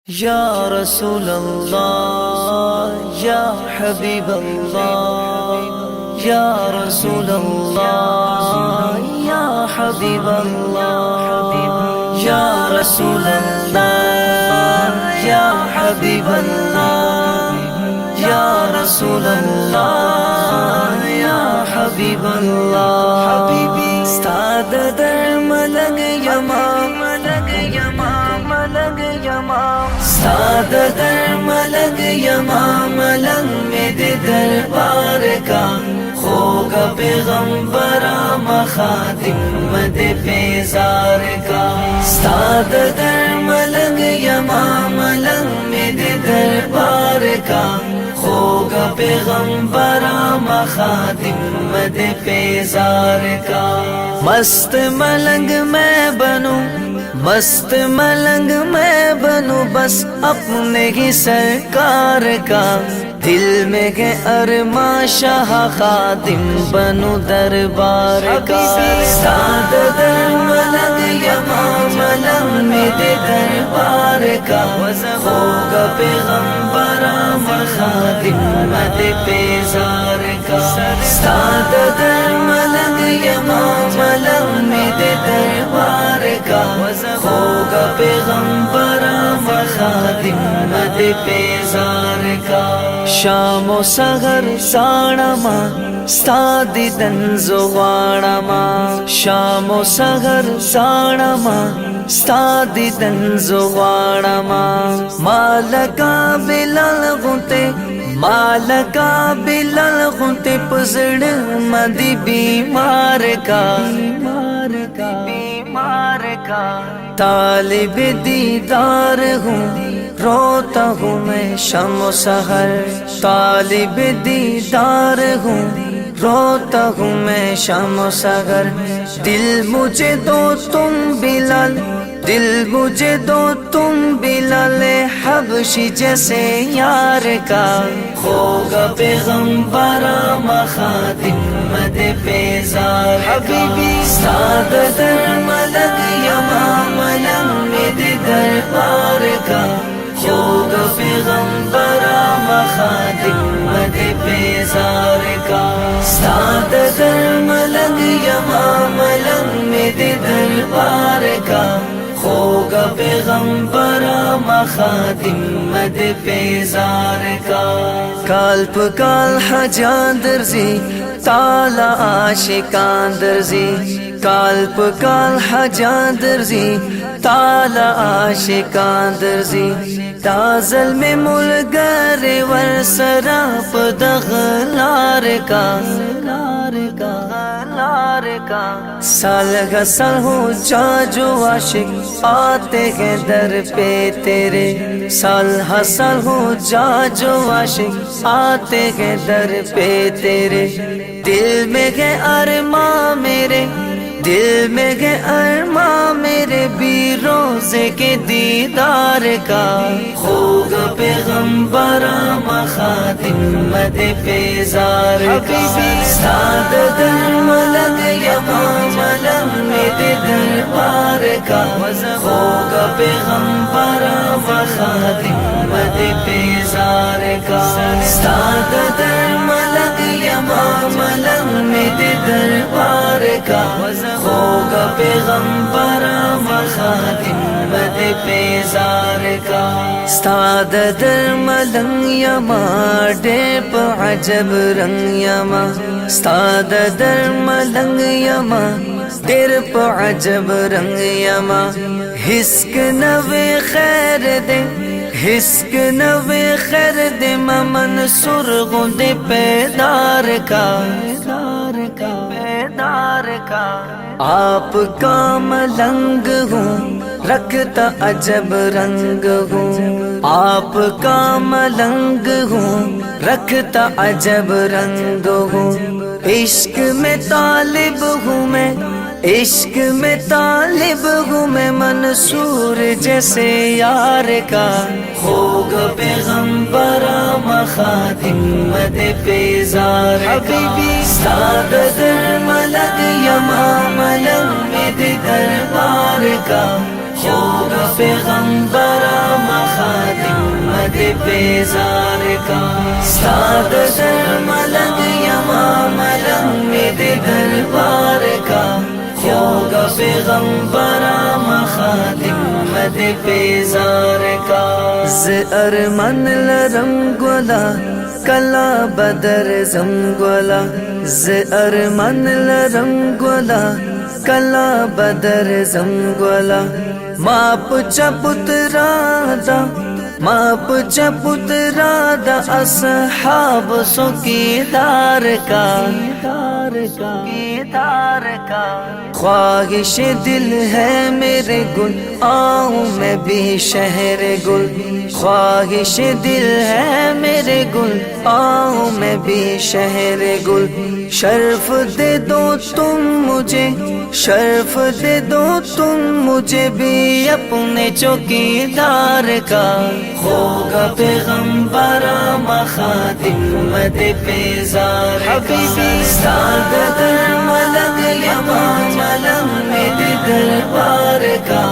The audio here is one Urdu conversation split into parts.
یا رسول اللہ یا حبیب اللہ یا رسول اللہ یا حبیب اللہ یا رسول اللہ یا حبیب اللہ یا رسول اللہ یا حبیب اللہ حبیبی استاد در ملنگ یمام استاد در ملنگ یمام ملنگ میں دے دربار کا خوگا پیغمبرا مخادم مد پیزار کا استاد در ملنگ یمام ملنگ میں دے دربار کا خوگا پیغمبرا مخادم مد پیزار کا مست ملنگ میں بنوں مست ملنگ میں بنوں بس اپنے ہی سرکار کا دل میں ہے ارماں شاہ خادم بنوں دربار کا استاد در ملنگ یمام ملنگ میں دے دربار کا ہوگا پیغمبرا مخادم مد پیزار کا استاد در ملنگ یمام ملنگ میں دے دربار کا ہوگا پیغمبرا مخادم مد پیزار کا شام و سحر ساڑما ستادی دن زغاڑما شام و سحر ساڑما ستادی دن زغاڑما مالکا بلال غنتے مالکا بلال غنتے پزڑ مدی بیمار کا بیمار کا طالب دیدار ہوں روتا ہوں میں شام و سحر طالب دیدار ہوں روتا ہوں میں شام و سحر دل مجھے دو تم بلال دل مجھے دو تم بلال حبشی جیسے یار کا ہوگا پیغمبرا مخادم مد پیزار حبیبی استاد در ملنگ یمام ملنگ میں دے دربار کا ہوگا پیغمبرا مخادم مد پیزار کا استاد در ملنگ یمام ملنگ میں دے دربار کا ہوگا پیغمبرا مخادم مد پیزار کا کالپ کال حجان درزی تالا عاشقان درزی کالپ کال حجان درزی تالا عاشقان درزی تازل میں ملگر ور سراپ دغلار کا سال غسل ہو جا جو عاشق آتے ہیں در پہ تیرے سال حسل ہو جا جو عاشق آتے ہیں در پہ تیرے دل میں ہے ارماں میرے دل میں ہے ارماں میرے بھی روزے کے دیدار کا ہوگا پیغمبرا مخادم مد پیزار کا استاد در ملنگ یمام ملنگ میں دے دربار کا ہوگا پیغمبرا مخادم مد پیزار کا استاد در ملنگ یمام ملنگ میں دے دربار کا ہوگا پیغمبرا مخادم مد پیزار کا استاد در ملنگ یما ڈیپ عجب رنگ یما استاد در ملنگ یما ڈیپ عجب رنگ یما حسک نوے خیر دے حسک نوے خیر دے ممن سرغوں دے پیدار کا آپ کا ملنگ ہوں رکھتا عجب رنگ ہوں آپ کا ملنگ ہوں رکھتا عجب رنگ ہوں عشق میں طالب ہوں میں عشق میں طالب ہوں میں منصور جیسے یار کا ہوگا پیغمبرا مخادم مد پیزار حبیبی استاد در ملنگ یمام ملنگ میں دے دربار کا ہوگا پیغمبرا مخادم بیزار کا استاد در ملنگ یما ملنگ دے دربار کا ہوگا پیغمبرا مخادم مد بیزار کا ز ارمن لرنگولا کلا بدر زنگولا ز ارمن لرنگولا کلا بدر زنگولا ماپ چپترادا ماپ چپترادا اصحاب سکی دار کا خواہش دل ہے میرے گل آؤں میں بھی شہر گل خواہش دل ہے میرے گل آؤں میں بھی شہر گل شرف دے دو تم مجھے شرف دے دو تم مجھے بھی اپنے چوکیدار کا ہوگا پیغمبرا مخادم مد بیزار حبیبی سعادت ملنگ یما ملنگ مد دربار کا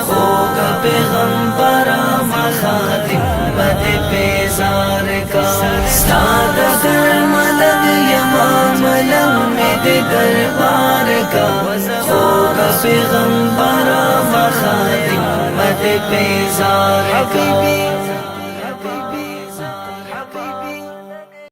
ہوگا پیغمبرا مخادم مد بیزار کا سعادت ملنگ یما ملنگ مد دربار کا ہوگا پیغمبرا مخادم مد بیزار کا